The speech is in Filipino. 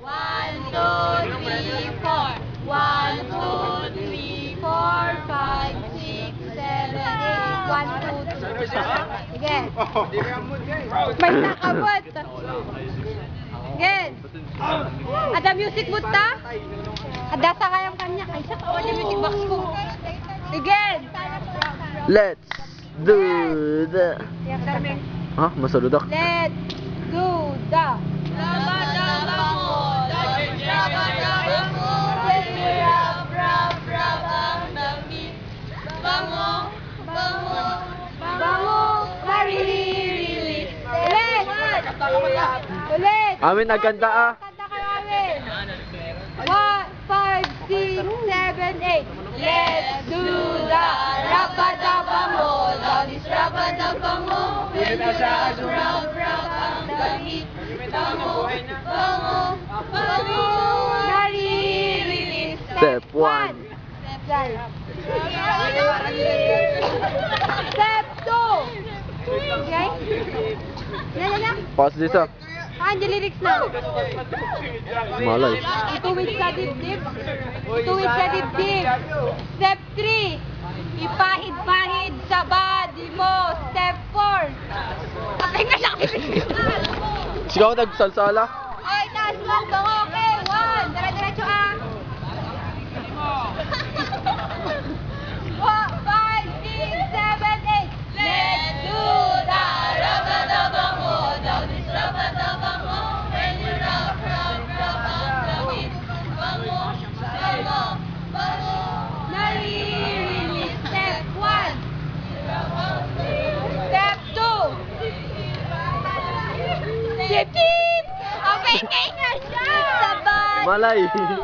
1, 2, 3, 4. 1, 2, 3, 4, 5, 6, 7, 8. 1, 2, 3. Sige. May nakabot. Again. Ada music mood ta? Ada sa kayang kanya. Ay, sa kawan yung music box ko. Again. Let's do the... Ha? Masaludak? Let's do the... Raba-daba mo, raba-daba mo, rab-rab-rab ang damit. Bango, bango, bango, maririlis. Ulit! Ulit! Amin, nagkanta ah. Kanta ka namin. 1, 5, 6, 7, 8. Let's do the raba-daba mo, labis raba-daba mo, rab-rab-rab ang damit. Bango, bango, bango, naririlis. Step 1. Step 2. Okay? Yan. Pause this ah. Andiyan lyrics na. Malay. Ituwid sa dibdib. Ituwid sa dibdib. Step 3. Ipahid-pahid sa body mo. Step 4. Kapag na lang. Sigaw nagsalsala. Ay, taas mo. Bango. Okay. 1. Dire-diretso ah. 5, 6, 7, 8. Let's do the raba-daba mo. Labis raba-daba mo. When you rab-rab-rab ang damit. Bango, bango, bango. Naririlis. Step 1. Step 2. Tip-tip! Okay, kaya siya! Sabay! Malay. Ulit!